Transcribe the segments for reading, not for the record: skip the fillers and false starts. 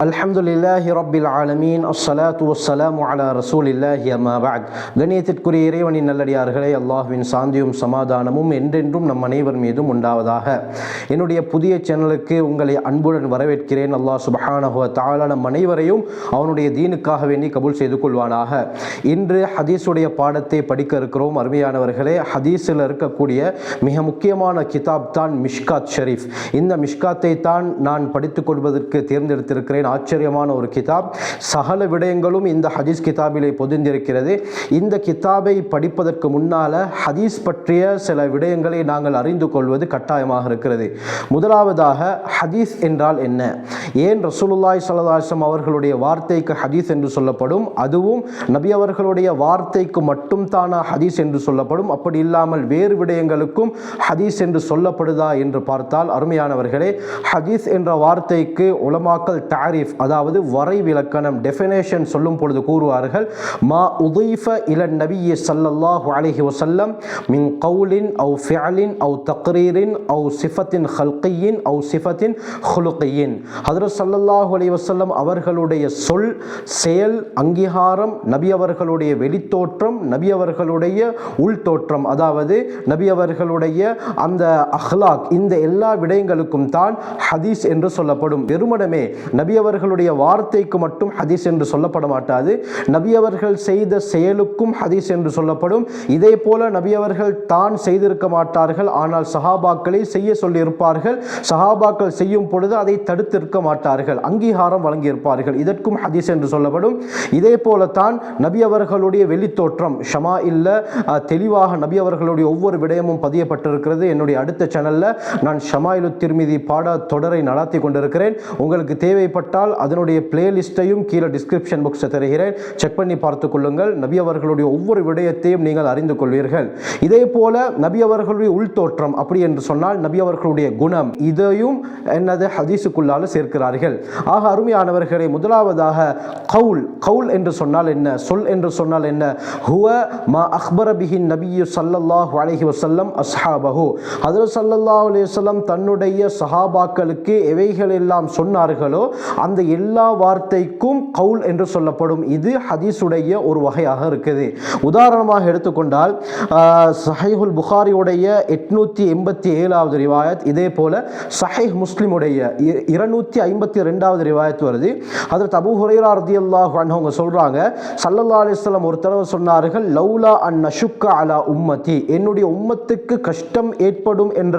அல்ஹம்துலில்லாஹி ரப்பில் ஆலமீன் அஸ்ஸலாத்து வஸ்ஸலாமு அலா ரசூலில்லாஹி அம்மா பஅத். கண்ணியத்திற்குரிய இறைவனின் நல்லடியார்களே, அல்லாஹ்வின் சாந்தியும் சமாதானமும் என்றென்றும் நம் அனைவர் மீதும் உண்டாவதாக. என்னுடைய புதிய சேனலுக்கு உங்களை அன்புடன் வரவேற்கிறேன். அல்லாஹ் சுப்ஹானஹு வ தஆலா நம் அனைவரையும் அவனுடைய தீனுக்காக வேண்டி கபூல் செய்து கொள்வானாக. இன்று ஹதீஸுடைய பாடத்தை படிக்க இருக்கிறோம். அருமையானவர்களே, ஹதீஸில் இருக்கக்கூடிய மிக முக்கியமான கிதாப் தான் மிஷ்காத் ஷரீஃப். இந்த மிஷ்காத்தை தான் நான் படித்துக் கொள்வதற்கு தேர்ந்தெடுத்திருக்கிறேன். ஆச்சரியமான ஒரு கிதாப். சகல விடயங்களும் இந்த ஹதீஸ் கிதாபிலே பொதிந்திருக்கிறது. இந்த கிதாபை படிப்பதற்கு முன்னால ஹதீஸ் பற்றிய சில விடயங்களை நாங்கள் அறிந்து கொள்வது கட்டாயமாக இருக்கிறது. முதலாவதாக, ஹதீஸ் என்றால் என்ன? ஏன் ரசூலுல்லாஹி ஸல்லல்லாஹு அலைஹி வஸல்லம் அவர்களுடைய வார்த்தைக்கு ஹதீஸ் என்று சொல்லப்படும்? அதுவும் நபி அவர்களுடைய வார்த்தைக்கு மட்டும் தானா ஹதீஸ் என்று சொல்லப்படும்? அப்படி இல்லாமல் வேறு விடயங்களுக்கும் ஹதீஸ் என்று சொல்லப்படுதா என்று பார்த்தால், அருமையானவர்களே, ஹதீஸ் என்ற வார்த்தைக்கு உலமாக்கள் தாரீஃப், அதாவது வரை விளக்கணம், டெஃபினேஷன் சொல்லும் பொழுது கூறுவார்கள், மா உதீஃப இலன் நபியி ஸல்லல்லாஹு அலைஹி வஸல்லம் மின் கௌலின் அவ் ஃபிஅலின் அவ் தக்ரீரின் அவ் சிஃபத்தின் ஹல்கியின் அவ் சிஃபத்தின் ஹுலுகியின். ஹஜ்ரத் ஸல்லல்லாஹு அலைஹி வஸல்லம் அவர்களுடைய சொல், செயல், அங்கீகாரம், நபி அவர்களுடைய வெளித்தோற்றம், நபி அவர்களுடைய உள்தோற்றம், அதாவது நபி அவர்களுடைய அந்த அஹ்லாக், இந்த எல்லா விடயங்களுக்கும் தான் ஹதீஸ் என்று சொல்லப்படும். வெறுமனமே நபி அவர்களுடைய வார்த்தைக்கு மட்டும் ஹதீஸ் என்று சொல்லப்பட மாட்டாது. நபி அவர்கள் செய்த செயலுக்கும் ஹதீஸ் என்று சொல்லப்படும். இதே போல நபி அவர்கள் தான் செய்திருக்க மாட்டார்கள், ஆனால் சஹாபாக்களை செய்ய சொல்லி இருப்பார்கள். சஹாபாக்கள் செய்யும் பொழுது அதை தடுத்திருக்க மாட்டார்கள், அங்கீகாரம் வழங்கியிருப்பார்கள். இதற்கும் ஹதீஸ் என்று சொல்லப்படும். இதே போலத்தான் நபி அவர்களுடைய வெளித்தோற்றம், ஷமா இல்ல தெளிவாக நபி அவர்களுடைய ஒவ்வொரு விடயமும் பதியப்பட்டிருக்கிறது. என்னுடைய அடுத்த சேனல்ல நான் ஷமாயிலு திர்மிதி பாட தொடரை நடத்தி கொண்டிருக்கிறேன். உங்களுக்கு தேவைப்பட்டால் அதனுடைய பிளேலிஸ்டையும் கீழே டிஸ்கிரிப்ஷன் பாக்ஸில் தருகிறேன், செக் பண்ணி பார்த்து கொள்ளுங்கள். நபி அவர்களுடைய ஒவ்வொரு விடயத்தையும் நீங்கள் அறிந்து கொள்வீர்கள். இதே போல நபி அவர்களுடைய உள்தோற்றம், அப்படி என்று சொன்னால் நபி அவர்களுடைய குணம், இதையும் என்னது ஹதீஸுக்குள்ளால சேர்க்கிறார்கள். ஆக அருமையானவர்களே, முதலாவதாக கவுல். கவுல் என்று சொன்னால் என்ன? சொல் என்று சொன்னால் என்ன? ஹுவ மா அக்பர பிஹி நபியு ஸல்லல்லாஹு அலைஹி வஸல்லம் அஸ்ஹாபஹு. ஹஜ்ரத் ஸல்லல்லாஹு அலைஹி வஸல்லம் தன்னுடைய சஹாபாக்களுக்கு எவைகள் எல்லாம் சொன்னார்களோ அந்த எல்லா வார்த்தைக்கும் கவுல் என்று சொல்லப்படும். இது ஹதீஸுடைய ஒரு வகையாக இருக்குது. உதாரணமாக எடுத்துக்கொண்டால், சஹீஹுல் புகாரியுடைய 887வது ரிவாயத், இதே போல சஹீஹ் முஸ்லிமுடைய 252வது ரிவாயத் வருது. ஹஜ்ரத் அபூ ஹுரைரா ரலியல்லாஹு அன்ஹு அவங்க சொல்றாங்க, ஸல்லல்லாஹு அலைஹி வஸல்லம் ஒரு தடவை சொன்னார்கள், லௌலா அன் நஷுக்க அலா உம்மதி, என்னுடைய உம்மத்துக்கு கஷ்டம் ஏற்படும் என்ற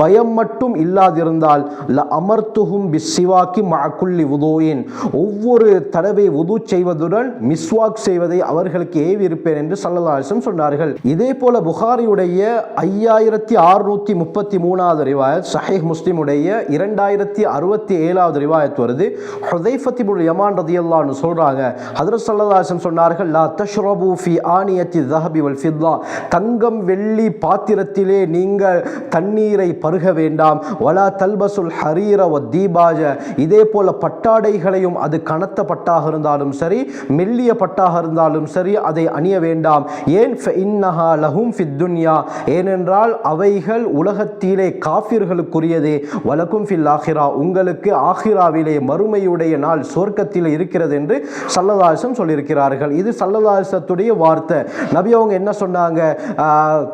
பயம் மட்டும் இல்லாதிருந்தால், ல அமர்த்துஹும் பிஸ்ஸிவாக்கி மஅ குல்லி வுதுஇன், ஒவ்வொரு தடவை வுது செய்வதுடன் மிஸ்வாக் செய்வதை அவர்களுக்கு ஏவி இருப்பேன் என்று ஸல்லல்லாஹு அலைஹி வஸல்லம் சொன்னார்கள். இதே போல புகாரியுடைய 5633வது ரிவாயத், சஹீஹ் முஸ்லிமுடைய 2067வது ரிவாயத் வருது. ஹுதைஃபத் இப்னு யமான் ரலியல்லாஹு அன்ஹு சொல்றாங்க, ஹஜ்ரத் ஸல்லல்லாஹு அலைஹி வஸல்லம் சொன்னார்கள், லா தஷ்ரபு ஃபீ ஆனியத்தி ذهب والفضة, தங்கம் வெள்ளி பாத்திரத்திலே நீங்கள் தண்ணீரை பருக வேண்டாம். வலா தல்பசுல் ஹரீர வத்தீபாஜ, இதே போல பட்டாடைகளையும், அது கனத்த பட்டாக இருந்தாலும் சரி, மெல்லிய பட்டாக இருந்தாலும் சரி, அதை அணிய வேண்டாம். ஏன்? ஃபஇன்னஹா லஹும் ஃபித் துன்யா, ஏனென்றால் அவைகள் உலகத்திலே காஃபிர்களுக்குரியதே. வலக்கும் ஃபில் ஆஹிரா, உங்களுக்கு ஆஹிராவிலே மறுமையுடைய நாள் சொர்க்கத்தில் இருக்கிறது என்று ஸல்லல்லாஹு அலைஹி வஸல்லம் சொல்லியிருக்கிறார்கள். இது ஸல்லல்லாஹு அலைஹி வஸல்லத்துடைய வார்த்தை. நபி அவங்க என்ன சொன்னாங்க?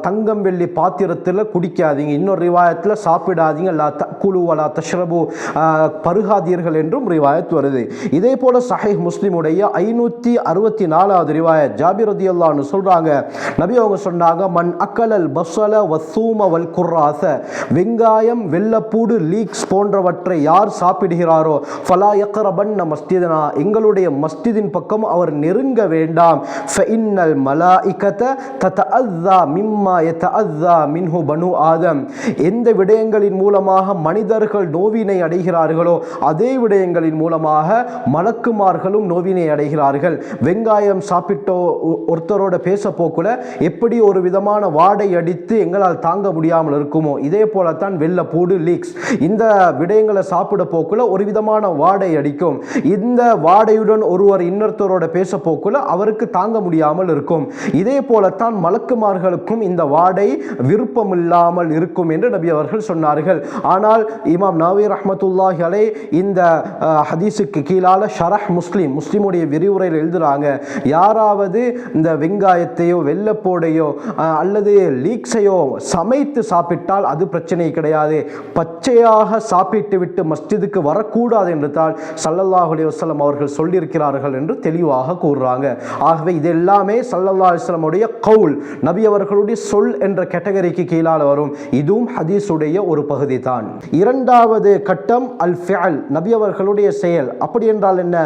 தங்கம் வெள்ளி பாத்திரத்தில் குடிக்காதீங்க, இன்னொரு ரிவாயத்தில் சாப்பிடாதீங்க, லா தக்குலு வலா தஷ்ரபு, பருகாதீர்கள் என்றும் ரிவாயத் வருது. இதே போல சஹீஹ் முஸ்லிமுடைய 564வது ரிவாயத், ஜாபிர் ரலியல்லாஹு அன்ஹு சொல்றாங்க, நபி அவங்க சொன்னாங்க, மன் அக்கலல் பஸ்ஸல வஸ்ஸூம வல் குர்ராஸ, வெங்காயம், வெள்ளப்பூடு, லீக்ஸ் போன்றவற்றை யார் சாப்பிடுகிறாரோ, ஃபலா யக்ரபன்ன மஸ்ஜிதனா, எங்களுடைய மஸ்ஜிதின் பக்கம் அவர் நெருங்க வேண்டாம். ஃபஇன்னல் மலாயிகத ததஅஸ்ஸா மிம்மா யதஅஸ்ஸா மின்ஹு பனு ஆதம், எந்த விடயங்களின் மூலமாக மனிதர்கள் நோவினை அடைகிறார்களோ அதே விடயங்களின் மூலமாக மலக்குமார்களும் நோவினை அடைகிறார்கள். வெங்காயம் சாப்பிட்டோ ஒருத்தரோட பேச போக்குல எப்படி ஒரு விதமான வாடை அடித்து எங்களால் தாங்க முடியாமல் இருக்குமோ, இதே போலத்தான் வெள்ளப்பூடு, லீக்ஸ், இந்த விடயங்களை சாப்பிட போக்குல ஒரு விதமான வாடை அடிக்கும். இந்த வாடையுடன் ஒருவர் இன்னொருத்தரோட பேச போக்குல அவருக்கு தாங்க முடியாமல் இருக்கும். இதே போலத்தான் மலக்குமார்களுக்கும் இந்த வாடை விருப்பமில்லாமல் இருக்கும் என்று நபி அவர்கள் சொன்னார்கள். ஆனால் இமாம் நவவி ரஹ்மத்துல்லாஹி அலைஹி இந்த ஹதீஸுக்கு கீழால ஷரஹ் முஸ்லிமுடைய விரிவுரையில் எழுதுறாங்க, யாராவது இந்த வெங்காயத்தையோ வெள்ளப்போடையோ அல்லது லீக்ஸையோ சமைத்து சாப்பிட்டால் அது பிரச்சனை கிடையாது, பச்சையாக சாப்பிட்டு விட்டு மஸ்ஜிதுக்கு வரக்கூடாது என்று தான் ஸல்லல்லாஹு அலைஹி வஸல்லம் அவர்கள் சொல்லியிருக்கிறார்கள் என்று தெளிவாக கூறுறாங்க. ஆகவே இது எல்லாமே ஸல்லல்லாஹு அலைஹி வஸல்லம் உடைய கவுல், நபி அவர்களுடைய சொல் என்ற கேட்டகரிக்கு கீழால வரும். இதுவும் ஹதீஸுடைய ஒரு பகுதி தான். இரண்டாவது கட்டம் அல் ஃபிஅல், நபி அவர்களுடைய செயல். அப்படி என்றால் என்ன?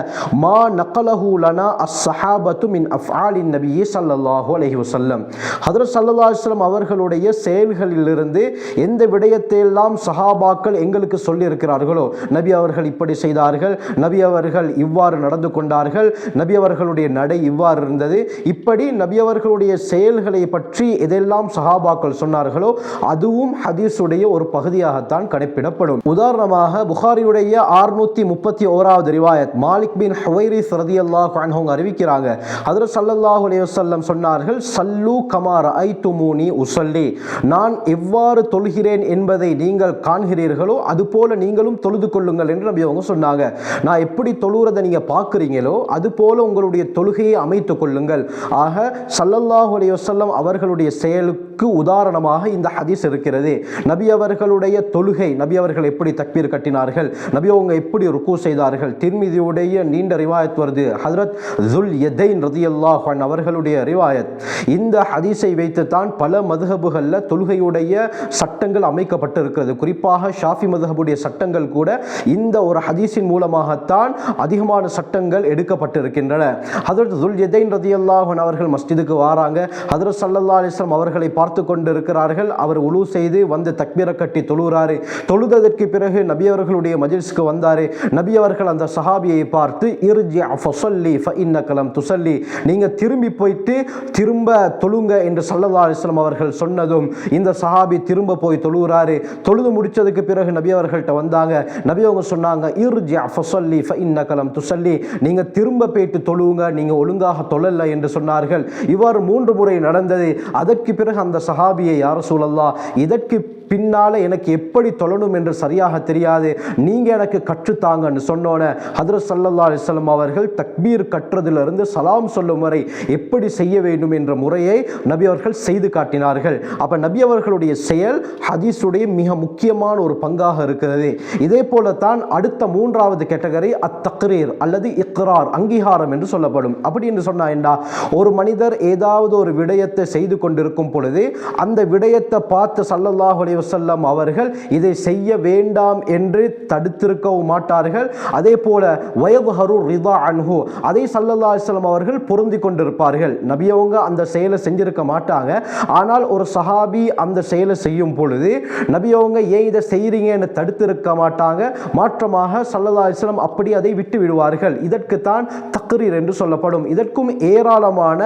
மா நகலஹு லனா அஸ்ஸஹாபத்து மின் அஃஆலின் நபி ஸல்லல்லாஹு அலைஹி வஸல்லம், ஹஜ்ரத் ஸல்லல்லாஹு அலைஹி வஸல்லம் அவர்களுடைய செயல்களிலிருந்து எந்த விடயத்தை எல்லாம் சஹாபாக்கள் எங்களுக்கு சொல்லி இருக்கிறார்களோ, நபி அவர்கள் இப்படி செய்தார்கள், நபி அவர்கள் இவ்வாறு நடந்து கொண்டார்கள், நபி அவர்களுடைய நடை இவ்வாறு இருந்தது, இப்படி நபி அவர்களுடைய செயல்களை பற்றி எதெல்லாம் சஹாபாக்கள் சொன்னார்களோ அதுவும் ஹதீஸுடைய ஒரு பகுதியாகத்தான் கணக்கிடப்படும். உதாரணமாக புகாரியுடைய 631வது ரிவாயத், மாலிக் பின் ஹுவைரிஸ் ரலியல்லாஹு அன்ஹு அறிவிக்கிறாங்க, ஹஜ்ரத் ஸல்லல்லாஹு அலைஹி வஸல்லம் சொன்னார்கள், சல்லு கமா ரஅய்துமூனி உஸல்லி, நான் எவ்வாறு தொழுகிறேன் என்பதை நீங்கள் காண்கிறீர்களோ அதுபோல நீங்களும் தொழுது கொள்ளுங்கள் என்று நபி அவங்க சொன்னாங்க. நான் எப்படி தொழுகிறதை நீங்க பார்க்குறீங்களோ அதுபோல உங்களுடைய தொழுகையை அமைத்துக் கொள்ளுங்கள். ஆக ஸல்லல்லாஹு அலைஹி வஸல்லம் அவர்களுடைய செயலுக்கு உதாரணமாக இந்த ஹதீஸ் இருக்கிறது. நபி அவர்களுடைய தொழுகை, நபி அவர்கள் எப்படி தக்பீர் கட்டினார்கள், நபி அவங்க எப்படி ருக்கு செய்தார்கள். திர்மிதியுடைய நீண்ட ரிவாயத் வருது, ஹஜ்ரத் ஸுல் யதைன் ரலியல்லாஹு அன்ஹு அவர்களுடைய ரிவாயத். இந்த ஹதீஸை வைத்து தான் பல மதுஹபுகளில் தொழுகையுடைய சட்டங்கள் அமைக்கப்பட்டிருக்கிறது. குறிப்பாக ஷாஃபி மதுஹபுடைய சட்டங்கள் கூட இந்த ஒரு ஹதீஸின் மூலமாகத்தான் அதிகமான சட்டங்கள் எடுக்கப்பட்டிருக்கின்றன. ஹஜ்ரத் ஸுல் யதைன் ரலியல்லாஹு அன்ஹு அவர்கள் மஸ்ஜிதுக்கு வராங்க, ஹஜ்ரத் ஸல்லல்லாஹு அலைஹி வஸல்லம் அவர்களை பார்த்து கொண்டு இருக்கிறார்கள். அவர் உலு செய்து வந்து தக்பீரை கட்டி தொழுகிறாரு. தொழுததற்கு பிறகு நபி அவர்களுடைய மஜ்லிஸ்க்கு வந்தாரு. நபி அவர்கள் அந்த சஹாபியை பார்த்து, இர்ஜி ஃபஸல்லி ஃபஇன்னக லம் துஸல்லி, நீங்க திரும்பி போயிட்டு திரும்ப தொழுங்க என்று ஸல்லல்லாஹு அலைஹி வஸல்லம் அவர்கள் சொன்னதும் இந்த சஹாபி திரும்ப போய் தொழுகிறாரு. தொழுது முடிச்சதுக்கு பிறகு நபி அவர்கள்ட்ட வந்தாங்க. நபி அவங்க சொன்னாங்க, இர்ஜி ஃபஸல்லி ஃபஇன்னக லம் துஸல்லி, நீங்க திரும்ப போயிட்டு தொழுங்க, நீங்க ஒழுங்காக தொழல என்று சொன்னார்கள். இவ்வாறு 3 முறை நடந்தது. அதற்கு பிறகு அந்த சஹாபியை, யா ரசூலல்லாஹ், இதற்கு பின்னால எனக்கு எப்படி தொழணும் என்று சரியாக தெரியாது, நீங்க எனக்கு கற்றுத்தாங்கன்னு சொன்னோன்னே ஹஜ்ரத் ஸல்லல்லாஹு அலைஹி வஸல்லம் அவர்கள் தக்பீர் கற்றதிலிருந்து சலாம் சொல்லும் வரை எப்படி செய்ய வேண்டும் என்ற முறையை நபி அவர்கள் செய்து காட்டினார்கள். அப்ப நபி அவர்களுடைய செயல் ஹதீஸுடைய மிக முக்கியமான ஒரு பங்காக இருக்கிறது. இதே போலத்தான் அடுத்த 3வது கேட்டகரி அத்தக்ரீர் அல்லது இக்ரார், அங்கீகாரம் என்று சொல்லப்படும். அப்படி என்று சொன்னா என்ன? ஒரு மனிதர் ஏதாவது ஒரு விடயத்தை செய்து கொண்டிருக்கும் பொழுது அந்த விடயத்தை பார்த்து ஸல்லல்லாஹு அலைஹி வஸல்லம் அவர்கள் இதை செய்ய வேண்டாம் என்று தடுத்திருக்கவும் மாட்டார்கள். அதே போல வயதுஹரு ரிதா அன்ஹு, அதை ஸல்லல்லாஹு அலைஹி வஸல்லம் அவர்கள் பொருந்தி கொண்டிருப்பார்கள். நபி அவங்க அந்த செயலை செஞ்சிருக்க மாட்டாங்க, ஆனால் ஒரு சஹாபி அந்த செயலை செய்யும் பொழுது நபி அவங்க ஏன் இதை செய்றீங்கன்னு தடுத்திருக்க மாட்டாங்க, மாற்றமாக ஸல்லல்லாஹு அலைஹி வஸல்லம் அப்படி அதை விட்டு விடுவார்கள். இதற்குத்தான் தக்ரீர் என்று சொல்லப்படும். இதற்கும் ஏராளமான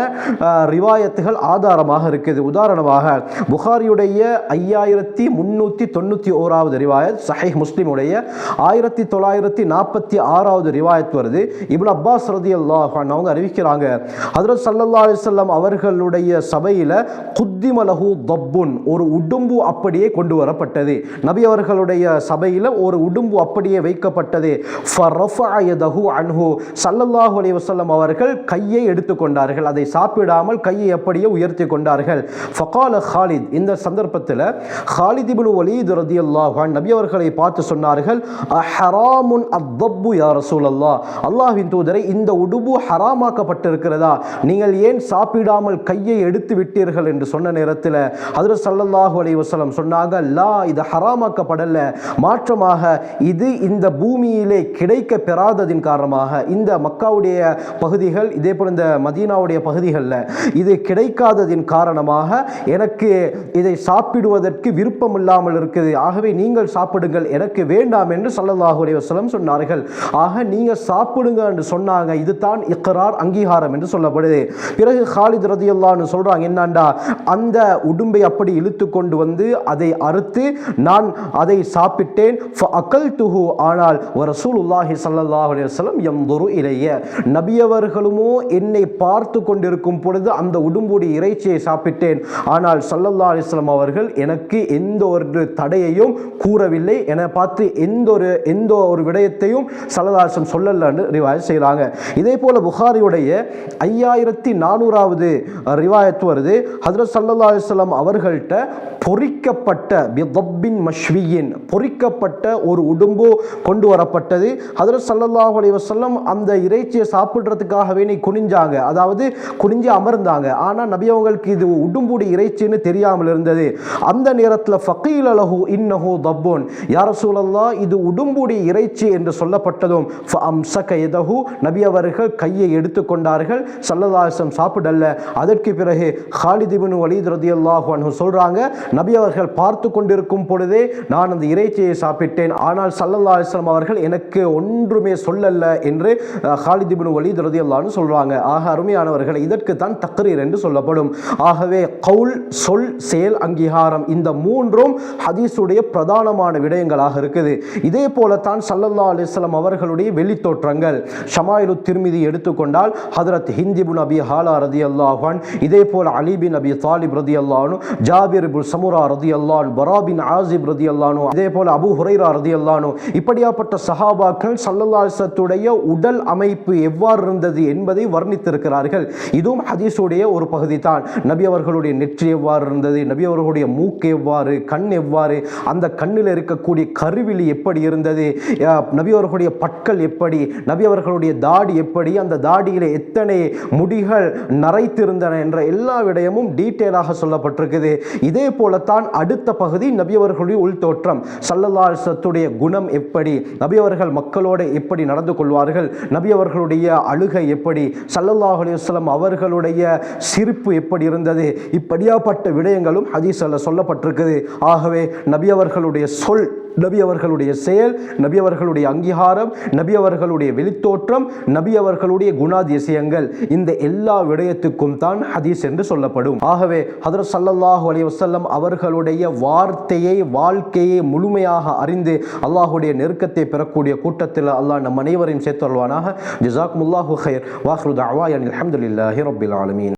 ரிவாயத்துகள் ஆதாரமாக இருக்குது. உதாரணமாக புகாரியுடைய 5391வது ரிவாயத், சஹீஹ் முஸ்லிமுடைய 1946வது ரிவாயத் வருது. இப்னு அப்பாஸ் ரலியல்லாஹு அன்ஹு அவங்க அறிவிக்கிறாங்க, ஹஜ்ரத் ஸல்லல்லாஹு அலைஹி வஸல்லம் அவர்களுடைய சபையில குத்திம லஹு தப்புன், ஒரு உடும்பு அப்படியே கொண்டு வரப்பட்டது. நபி அவர்களுடைய சபையில ஒரு உடும்பு அப்படியே வைக்கப்பட்டது. ஃபரஃபஅ யதஹு அன்ஹு, ஸல்லல்லாஹு அலைஹி வஸல்லம் அவர்கள் கையை எடுத்துக்கொண்டார்கள், அதை சாப்பிடாமல் கையை அப்படியே உயர்த்தி கொண்டார்கள். ஃபகால ஹாலித், இந்த சந்தர்ப்பத்தில் ஹாலித் இப்னு வலீத் ரலியல்லாஹு அன்ஹு நபி அவர்களை பார்த்து சொன்னார்கள், அஹராமுன் அத்தப்பு யா ரசூலல்லாஹ், அல்லாஹ்வின் தூதரை, இந்த உடும்பு ஹராமாக்கப்பட்டிருக்கிறதா, நீங்கள் ஏன் சாப்பிடாமல் கையை எடுத்து விட்டீர்கள் என்று சொன்ன நேரத்தில் ஹஜ்ரத் ஸல்லல்லாஹு அலைஹி வஸல்லம் சொன்னாங்க, லா, இது ஹராமாக்கப்படல, மாற்றமாக இது இந்த பூமியிலே கிடைக்க பெறாததின் காரணமாக, இந்த மக்காவுடைய பகுதிகள் இதே போல இந்த மதீனாவுடைய பகுதிகளில் இது கிடைக்காததின் காரணமாக எனக்கு இதை சாப்பிடுவதற்கு விருப்பம் இல்லாமல் இருக்குது, ஆகவே நீங்கள் சாப்பிடுங்கள், எனக்கு வேண்டாம் என்று ஸல்லல்லாஹு அலைஹி வஸல்லம் சொன்னார்கள். ஆக நீங்க சாப்பிடுங்க என்று சொன்னாங்க. இதுதான் இக்ரார், அங்கீகாரம் என்று சொல்லப்படுது. பிறகு ஹாலித் ரலியல்லாஹு அன்ஹு சொல்றாங்க, என்னண்டா அந்த உடும்பை அப்படி இழுத்து கொண்டு வந்து அதை அறுத்து நான் அதை சாப்பிட்டேன். ஆனால் ரசூலுல்லாஹி ஸல்லல்லாஹு அலைஹி வஸல்லம் யன்துரு இலைய, நபியவர்களுமோ என்னை பார்த்து கொண்டிருக்கும் பொழுது அந்த உடும்புடைய இறைச்சியை சாப்பிட்டேன். ஆனால் ஸல்லல்லாஹு அலைஹி வஸல்லம் அவர்கள் எனக்கு எந்த ஒரு தடையையும் கூறவில்லை, என பார்த்து எந்த ஒரு விடயத்தையும் ஸல்லல்லாஹு அலைஹி வஸல்லம் சொல்லலன்னு ரிவாயத் செய்கிறாங்க. இதே போல புகாரியுடைய 5400வது ரிவாயத் வருது. ஹஜ்ரத் ஸல்லல்லாஹு அலைஹி வஸல்லம் அவர்கள்ட்ட பொரிக்கப்பட்ட பிதப்பின் மஷ்வியின், பொரிக்கப்பட்ட ஒரு உடும்பு கொண்டு வரப்பட்டது. ஹஜ்ரத் ஸல்லல்லாஹு அலைஹி வஸல்லம் அந்த இறைச்சியை சாப்பிடுறதுக்காகவே குனிஞ்சாங்க, அதாவது குனிஞ்சு அமர்ந்தாங்க. ஆனால் நபி அவங்களுக்கு இது உடும்புடைய இறைச்சின்னு தெரியாமல் இருந்தது. அந்த நேரத்தில் ஃபகீல லஹு இன்னஹு தப்புன், யா ரசூலல்லாஹ் இது உடும்புடைய இறைச்சி என்று சொல்லப்பட்டதும் ஃபஅம்ஸக யதஹு, நபி அவர்கள் கையை எடுத்துக்கொண்டார்கள். ஸல்லல்லாஹு அலைஹி வஸல்லம் சாப்பிடல. அதற்கு பிறகு காலித் இப்னு வலீத் ரலியல்லாஹு அன்ஹு சொல்றாங்க, நபி அவர்கள் பார்த்து கொண்டிருக்கும் பொழுதே நான் அந்த இறைச்சியை சாப்பிட்டேன், ஆனால் ஸல்லல்லாஹு அலைஹி வஸல்லம் அவர்கள் எனக்கு ஒன்றுமே சொல்லல்ல என்று காலித் இப்னு வலீத் ரலியல்லாஹு அன்ஹு சொல்றாங்க. ஆக அருமையானவர்கள், இதற்கு தான் தக்ரீர் என்று சொல்லப்படும். ஆகவே கவுல், சொல், செயல், அங்கீகாரம், இந்த மூன்றும் ஹதீஸுடைய பிரதானமான விடயங்களாக இருக்குது. இதே போலத்தான் ஸல்லல்லாஹு அலைஹி வஸல்லம் அவர்களுடைய வெளித்தோற்றங்கள். ஷமாயிலு திர்மிதி எடுத்துக்கொண்டால் ஹதரத் ஹிந்த் இப்னு அபி ஹாலா ரலியல்லாஹு அன்ஹு, இதே போல அலி பின் அபி தாலிப் ரலியல்லாஹு அன்ஹு, ஜாபிர் இப்னு சமுரா ரலியல்லாஹு அன்ஹு, பரா பின் ஆசிப் ரலியல்லாஹு அன்ஹு, இதே போல அபூ ஹுரைரா ரலியல்லாஹு அன்ஹு, இப்படியாப்பட்ட சஹாபாக்கள் ஸல்லல்லாஹு அலைஹி வஸல்லத்துடைய உடல் அமைப்பு எவ்வாறு இருந்தது என்பதை வர்ணித்திருக்கிறார்கள். இதுவும் ஹதீஸுடைய ஒரு பகுதி தான். நபி அவர்களுடைய நெற்றி எவ்வாறு இருந்தது, நபி அவர்களுடைய மூக்கு எவ்வாறு, கண் எவ்வாறு, அந்த கண்ணில் இருக்கக்கூடிய கருவிழி எப்படி இருந்தது, நபி அவர்களுடைய பற்கள் எப்படி, நபி அவர்களுடைய தாடி எப்படி, அந்த தாடியில் எத்தனை முடிகள் நரைத்திருந்தன என்ற எல்லா விடயமும் டீட்டெயிலாக சொல்லப்பட்டிருக்குது. இதே போலத்தான் அடுத்த பகுதி நபி அவர்களுடைய உள்தோற்றம். ஸல்லல்லாஹு அலைஹி வஸல்லத்துடைய குணம் எப்படி, நபி அவர்கள் மக்களோடு எப்படி நடந்து கொள்வார்கள், நபி அவர்களுடைய அழுகை எப்படி, ஸல்லல்லாஹு அலைஹி வஸல்லம் அவர்களுடைய சிரிப்பு எப்படி இருந்தது, இப்படியாப்பட்ட விடயங்களும் ஹதீஸ்ல சொல்லப்பட்டிருக்குது. ஆகவே நபி அவர்களுடைய சொல், நபி அவர்களுடைய செயல், நபி அவர்களுடைய அங்கீகாரம், நபி அவர்களுடைய வெளித்தோற்றம், நபி அவர்களுடைய குணாதிசயங்கள், இந்த எல்லா விடயத்துக்கும் தான் ஹதீஸ் என்று சொல்லப்படும். ஆகவே ஹஜ்ரத் ஸல்லல்லாஹு அலைஹி வஸல்லம் அவர்களுடைய வார்த்தையை, வாழ்க்கையை முழுமையாக அறிந்து அல்லாஹ்வுடைய நெருக்கத்தை பெறக்கூடிய கூட்டத்தில் அல்லாஹ் நம் அனைவரையும் சேர்த்து வருவானாக. ஜஸாக்குமுல்லாஹு கைர். வாஹிரு தஅவானா அல்ஹம்துலில்லாஹி ரப்பில் ஆலமீன்.